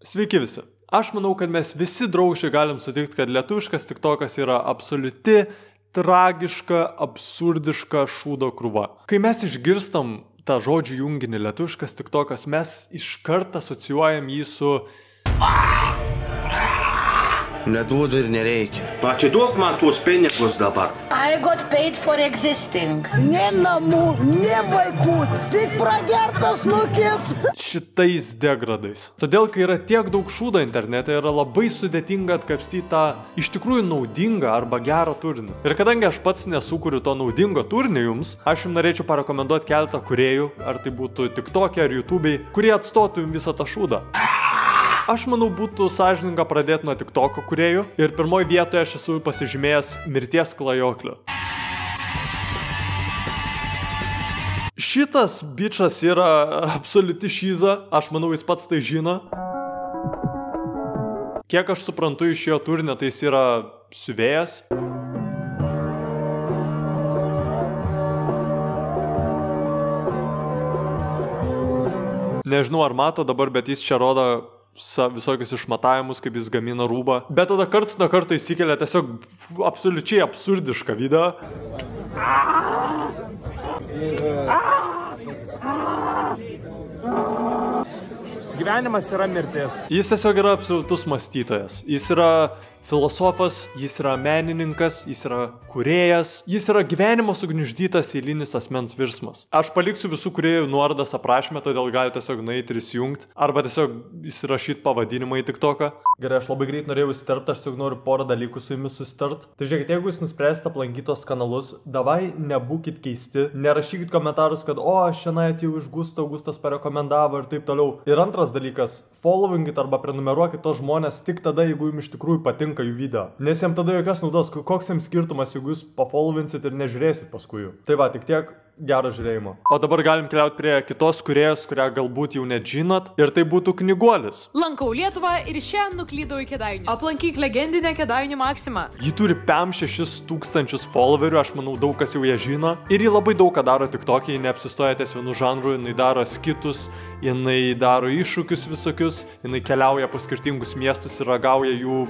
Sveiki visi. Aš manau, kad mes visi draugiškai galim sutikti, kad lietuviškas tiktokas yra absoliuti, tragiška, absurdiška šūdo krūva. Kai mes išgirstam tą žodžių junginį lietuviškas tiktokas, mes iškart asocijuojam jį su... Neduodu ir nereikia. Atiduok man tuos pinigus dabar. I got paid for existing. Ne namų, ne vaikų, tik pragertas nukis. Šitais degradais. Todėl, kai yra tiek daug šūdo internete, yra labai sudėtinga atkapstyti tą iš tikrųjų naudingą arba gerą turinį. Ir kadangi aš pats nesukuriu to naudingo turinio jums, aš jums norėčiau parekomenduoti keletą kūrėjų, ar tai būtų TikTok'e ar YouTube'ai, kurie atstotų jums visą tą šūdą. Aš manau, būtų sąžininga pradėti nuo TikTok'o kūrėjų ir pirmoje vietoje aš esu pasižymėjęs mirties klajoklio. Šitas bičas yra absoliuti šyza, aš manau, jis pats tai žino. Kiek aš suprantu iš jo turinio, tai jis yra siuvėjas. Nežinau, ar mato dabar, bet jis čia rodo visokius išmatavimus, kaip jis gamina rūbą. Bet tada karts nuo karto įsikelia tiesiog absoliučiai absurdišką video. Gyvenimas yra mirtis. Jis tiesiog yra absoliutus mąstytojas. Jis yra filosofas, jis yra menininkas, jis yra kūrėjas, jis yra gyvenimo sugniuždytas eilinis asmens virsmas. Aš paliksiu visų kūrėjų nuorodas aprašyme, todėl gali tiesiog nueiti ir įsijungti, arba tiesiog įsirašyti pavadinimą į TikToką. Gerai, aš labai greit norėjau įsitarpti, aš tiesiog noriu porą dalykų su jumis susitart. Tai žiūrėkit, jeigu jūs nuspręsite aplankyti tos kanalus, davai nebūkit keisti, nerašykit komentarus, kad o, aš šiandien atėjau iš Gusto, Gustas parekomendavo ir taip toliau. Ir antras dalykas, followingit arba prenumeruokit tos žmonės tik tada, jeigu jums iš tikrųjų patinka jų video. Nes jiems tada jokios naudos, koks jiems skirtumas, jeigu jūs pafollowinsit ir nežiūrėsit paskui jų. Tai va, tik tiek, gero žiūrėjimo. O dabar galim keliauti prie kitos kūrėjos, kurią galbūt jau net žinot, ir tai būtų Knyguolis. Lankau Lietuvą ir šiandien nuklydau į Kėdainius. Aplankyk legendinę Kėdainių Maksimą. Ji turi 5-6 followerių, aš manau, daug kas jau ją žino. Ir ji labai daug ką daro TikTok'e, ji neapsistoja ties vienu žanru, jinai daro skitus, jinai daro iššūkius visokius, jinai keliauja po skirtingus miestus ir ragauja jų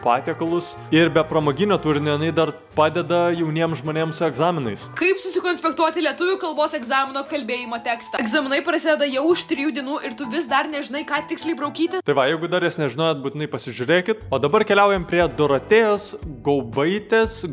patiekalus. Ir be pramoginio turinio jinai dar padeda jauniems žmonėms su egzaminais. Kaip susikonspektuoti lietuvių kalbos egzamino kalbėjimo tekstą? Egzaminai prasideda jau už 3 dienų ir tu vis dar nežinai, ką tiksliai braukyti. Tai va, jeigu dar jas nežinojat, būtinai pasižiūrėkit. O dabar keliaujam prie Dorotėjos Gaubaitės.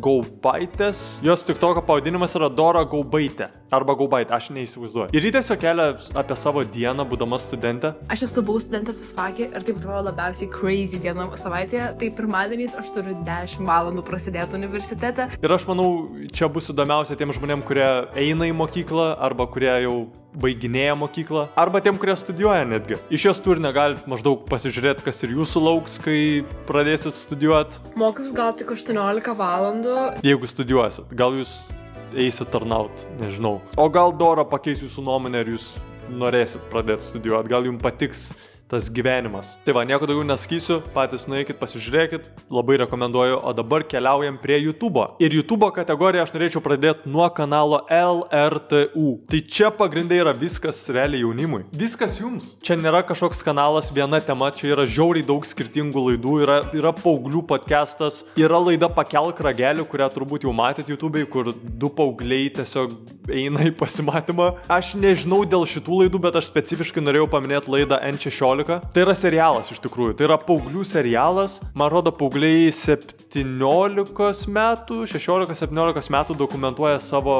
Jos TikToko pavadinimas yra Dora Gaubaitė. Arba Gaubaitė, aš neįsivaizduoju. Ir ji tiesiog kelia apie savo dieną, būdama studentė. Aš esu buvau studentė FISFAK'e ir taip atrodo labiausiai crazy diena savaitėje. Tai pirmadieniais aš turiu 10 valandų prasidėti universitete. Ir aš manau, čia bus įdomiausia tiem žmonėm, kurie eina į mokyklą, arba kurie jau baiginėja mokyklą, arba tiem, kurie studijuoja netgi. Iš jos turinio galite maždaug pasižiūrėti, kas ir jūsų lauks, kai pradėsit studijuoti. Mokymus gal tik 18 valandų. Jeigu studijuosit, gal jūs eisit tarnaut, nežinau. O gal Dora pakeis jūsų nuomonę ir jūs norėsit pradėti studijuoti, gal jums patiks tas gyvenimas. Tai va, nieko daugiau nesakysiu, patys nueikit, pasižiūrėkit, labai rekomenduoju, o dabar keliaujam prie YouTube'o. Ir YouTube'o kategoriją aš norėčiau pradėti nuo kanalo LRTU. Tai čia pagrindai yra viskas realiai jaunimui. Viskas jums. Čia nėra kažkoks kanalas viena tema, čia yra žiauriai daug skirtingų laidų, yra paauglių podcastas, yra laida Pakelk ragelį, kurią turbūt jau matėt YouTube'ai, kur 2 paaugliai tiesiog eina į pasimatymą. Aš nežinau dėl šitų laidų, bet aš specifiškai norėjau paminėti laidą N16. Tai yra serialas iš tikrųjų, tai yra paauglių serialas, man rodo paaugliai 17 metų, 16-17 metų dokumentuoja savo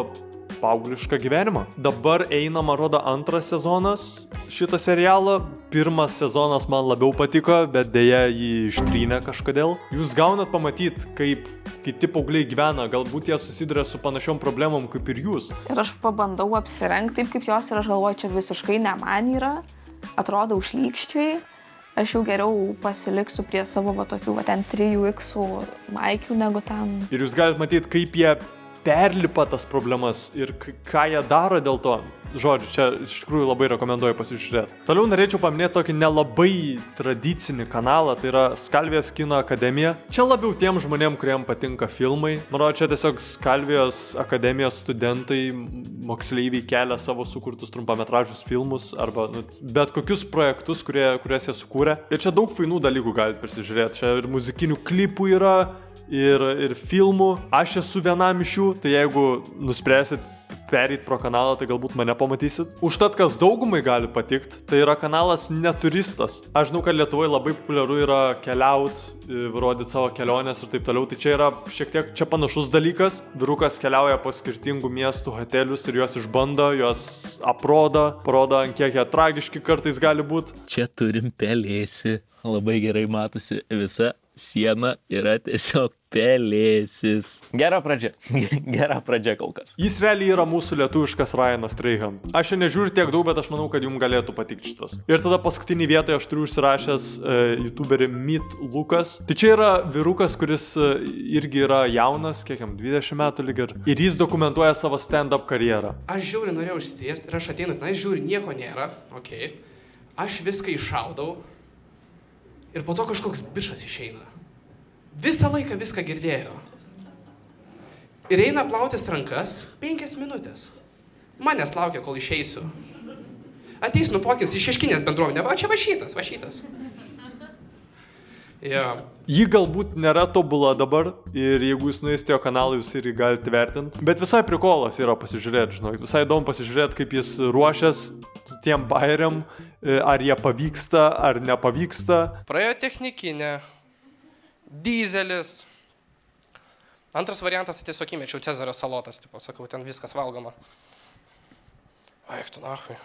paauglišką gyvenimą. Dabar eina, man rodo, 2 sezonas šitą serialą, 1 sezonas man labiau patiko, bet dėja jį ištrynė kažkodėl. Jūs gaunat pamatyti, kaip kiti paaugliai gyvena, galbūt jie susiduria su panašiom problemom kaip ir jūs. Ir aš pabandau apsirengti taip kaip jos ir aš galvoju, čia visiškai ne man yra. Atrodo užlykščiai, aš jau geriau pasiliksiu prie savo tokių ten 3X maikių negu ten. Ir jūs galite matyti, kaip jie perlipa tas problemas ir ką jie daro dėl to. žodžiu, čia iš tikrųjų labai rekomenduoju pasižiūrėti. Toliau norėčiau paminėti tokį nelabai tradicinį kanalą, tai yra Skalvijos kino akademija. Čia labiau tiem žmonėm, kuriem patinka filmai. Manau, čia tiesiog Skalvijos akademijos studentai, moksleiviai kelia savo sukurtus trumpametražius filmus arba bet kokius projektus, kuriuos jie sukūrė. Ir čia daug fainų dalykų galite prisižiūrėti. Čia ir muzikinių klipų yra, ir filmų. Aš esu vienam iš jų, tai jeigu nuspręsit pereit pro kanalą, tai galbūt mane pamatysit. Užtat, kas daugumai gali patikti, tai yra kanalas Neturistas. Aš žinau, kad Lietuvoje labai populiaru yra keliauti, rodyti savo keliones ir taip toliau. Tai čia yra šiek tiek čia panašus dalykas. Vyrukas keliauja po skirtingų miestų hotelius ir juos išbando, juos aprodo, parodo, ant kiek jie tragiški kartais gali būti. Čia turim pelėsį. Labai gerai matosi, visa siena yra tiesiog pelėsis. Gera pradžia. Gera pradžia kol kas. Jis realiai yra mūsų lietuviškas Ryanas Streihan. Aš čia nežiūriu tiek daug, bet aš manau, kad jums galėtų patikti šitas. Ir tada paskutinį vietą aš turiu užsirašęs youtuberį Meet Lukas. Tai čia yra vyrukas, kuris irgi yra jaunas, kiek jam 20 metų lyg ir jis dokumentuoja savo stand-up karjerą. Aš žiūri, norėjau užsitiesti ir aš ateinu, žiūri, nieko nėra, okei. Aš viską iššaudau ir po to kažkoks bičas išeina. Visą laiką viską girdėjo. Ir eina plautis rankas 5 minutės. Manęs laukia, kol išeisiu. Ateis nufokins iš Šeškinės bendruomenę. Va, čia va šitas. Yeah. Ji galbūt nėra tobula dabar ir jeigu jūs nueisite jo kanalą, jūs irgi galite vertinti. Bet visai prikolas yra pasižiūrėti, žinok. Visai įdomu pasižiūrėti, kaip jis ruošias tiem bairiam, ar jie pavyksta, ar nepavyksta. Praėjo technikinė, dyzelis. Antras variantas, tai tiesiog įmečiau Cezario salotas, tipo, sakau, ten viskas valgoma. Aik tu nachui.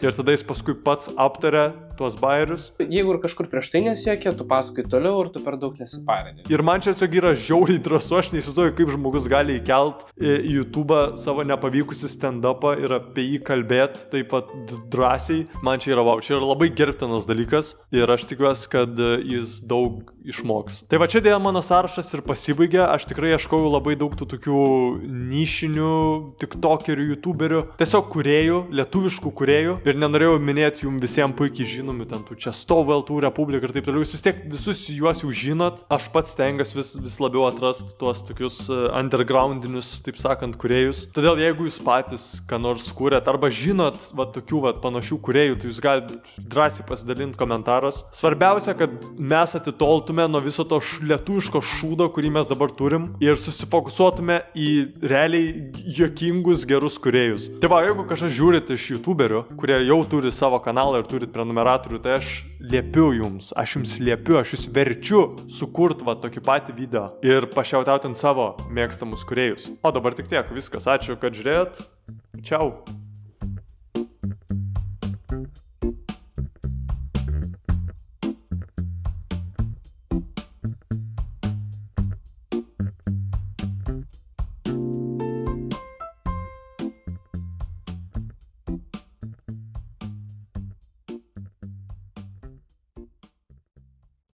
Ir tada jis paskui pats aptarė tuos bairius. Jeigu ir kažkur prieš tai nesiekė, tu paskui toliau ir tu per daug nesiparinė. Ir man čia tiesiog yra žiauriai drąsu, aš neįsivaizduoju, kaip žmogus gali įkelt į YouTube savo nepavykusį stand-upą ir apie jį kalbėti taip pat drąsiai. Man čia yra, čia yra labai gerbtinas dalykas ir aš tikiuosi, kad jis daug išmoks. Tai va čia dėl mano sąrašas ir pasibaigė. Aš tikrai ieškojau labai daug tų tokių nišinių tiktokerių, youtuberių, tiesiog kūrėjų, lietuviškų kūrėjų. Ir nenorėjau minėti jums visiems puikiai žinomų, ten tų Čestovų, Eltų Republiką ir taip toliau. Jūs vis tiek visus juos jau žinot. Aš pats stengiuosi vis labiau atrasti tuos tokius undergroundinius, taip sakant, kūrėjus. Todėl jeigu jūs patys ką nors kūrėt arba žinot tokių panašių kūrėjų, tai jūs galite drąsiai pasidalinti komentaras. Svarbiausia, kad mes atitoltume nuo viso to lietuviško šūdo, kurį mes dabar turim ir susifokusuotume į realiai juokingus gerus kūrėjus. Tai va, jeigu kažkas žiūrit iš youtuberių, kurie jau turi savo kanalą ir turit prenumeratorių, tai aš liepiu jums, aš jums verčiu sukurti tokį patį video ir pašiautauti savo mėgstamus kūrėjus. O dabar tik tiek, viskas, ačiū, kad žiūrėjot. Čiau.